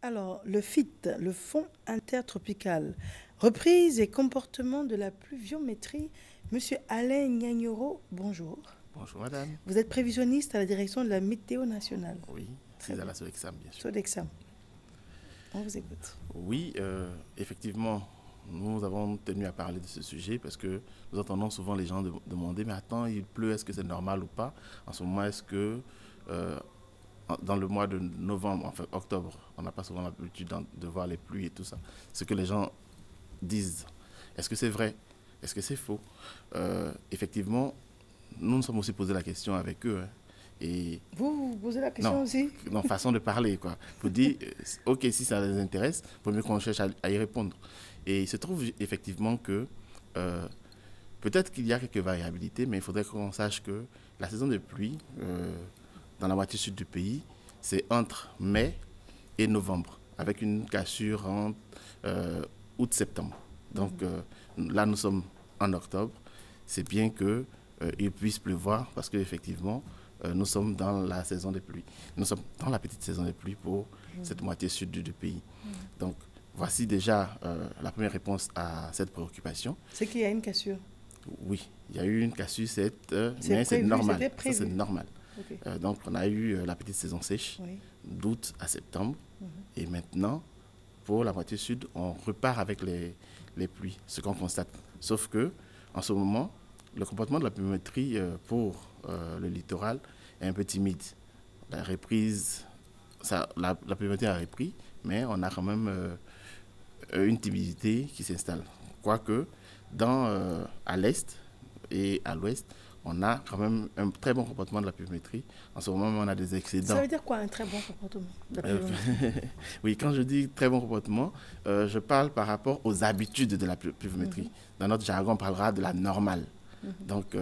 Alors, le FIT, le Fonds intertropical, reprise et comportement de la pluviométrie. Monsieur Alain Gnagnoro, bonjour. Bonjour madame. Vous êtes prévisionniste à la direction de la météo nationale. Oui, Très c'est à bien. la Sodexam, bien sûr. Sodexam, on vous écoute. Oui, effectivement, nous avons tenu à parler de ce sujet parce que nous entendons souvent les gens demander mais attends, il pleut, est-ce que c'est normal ou pas? En ce moment, est-ce que euh, dans le mois de novembre, enfin octobre, on n'a pas souvent l'habitude de voir les pluies et tout ça. Ce que les gens disent, est-ce que c'est vrai? Est-ce que c'est faux? Effectivement, nous nous sommes aussi posé la question avec eux, hein. Et Vous posez la question non, aussi? non, façon de parler, quoi. Pour dire, ok, si ça les intéresse, il vaut mieux qu'on cherche à y répondre. Et il se trouve effectivement que euh, peut-être qu'il y a quelques variabilités, mais il faudrait qu'on sache que la saison de pluie, dans la moitié sud du pays, c'est entre mai et novembre, avec une cassure entre août-septembre. Donc là, nous sommes en octobre. C'est bien qu'il puisse pleuvoir parce qu'effectivement, nous sommes dans la saison des pluies. Nous sommes dans la petite saison des pluies pour cette moitié sud du pays. Donc, voici déjà la première réponse à cette préoccupation. C'est qu'il y a une cassure. Oui, il y a eu une cassure, C'est mais c'est prévu, normal. c'était Ça, c'est prévu. normal. Ok. Donc, on a eu la petite saison sèche Oui. d'août à septembre. Et maintenant, pour la moitié sud, on repart avec les pluies, ce qu'on constate. Sauf que, en ce moment, le comportement de la pluviométrie pour le littoral est un peu timide. La reprise, la pluviométrie a repris, mais on a quand même une timidité qui s'installe. Quoique, à l'est et à l'ouest, on a quand même un très bon comportement de la pluviométrie. En ce moment, on a des Ça excédents. veut dire quoi un très bon comportement de la Euh, pluviométrie? oui, quand je dis très bon comportement, je parle par rapport aux habitudes de la pluviométrie. Dans notre jargon, on parlera de la normale. Donc,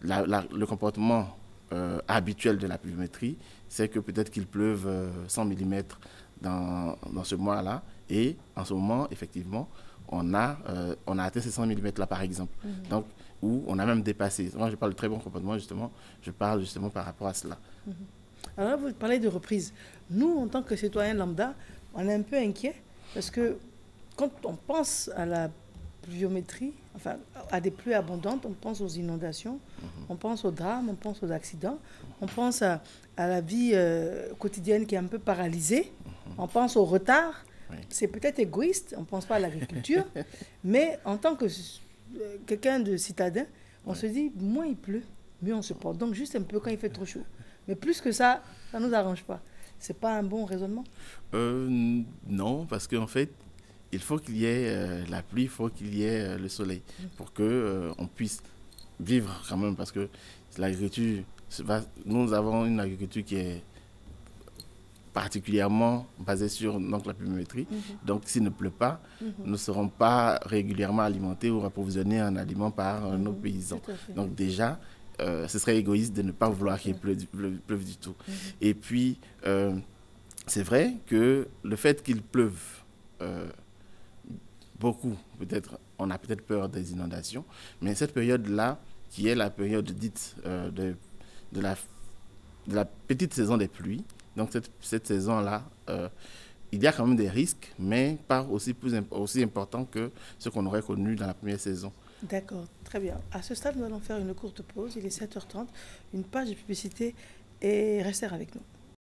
le comportement habituel de la pluviométrie, c'est que peut-être qu'il pleuve 100 mm dans ce mois-là. Et en ce moment, effectivement, on a atteint ces 100 mm-là, par exemple. Donc, où on a même dépassé. Moi, je parle de très bon comportement, justement. Je parle justement par rapport à cela. Alors là, vous parlez de reprise. Nous, en tant que citoyens lambda, on est un peu inquiets parce que quand on pense à la pluviométrie, enfin à des pluies abondantes, on pense aux inondations, on pense aux drames, on pense aux accidents, on pense à la vie quotidienne qui est un peu paralysée, on pense au retard. Oui. C'est peut-être égoïste, on ne pense pas à l'agriculture, mais en tant que quelqu'un de citadin, on se dit, moins il pleut, mieux on se porte. Donc juste un peu quand il fait trop chaud. Mais plus que ça ne nous arrange pas. C'est pas un bon raisonnement. Non, parce qu'en fait, il faut qu'il y ait la pluie, il faut qu'il y ait le soleil pour que on puisse vivre quand même. Parce que l'agriculture, nous avons une agriculture qui est particulièrement basée sur donc, la pluviométrie. Donc, s'il ne pleut pas, nous ne serons pas régulièrement alimentés ou approvisionnés en aliments par nos paysans. Tout à fait. Donc, déjà, ce serait égoïste de ne pas vouloir qu'il pleuve du tout. Et puis, c'est vrai que le fait qu'il pleuve beaucoup, peut-être, on a peut-être peur des inondations, mais cette période-là, qui est la période dite de la petite saison des pluies, donc cette saison-là, il y a quand même des risques, mais pas aussi importants que ce qu'on aurait connu dans la première saison. D'accord, très bien. À ce stade, nous allons faire une courte pause. Il est 7h30, une page de publicité et restez avec nous.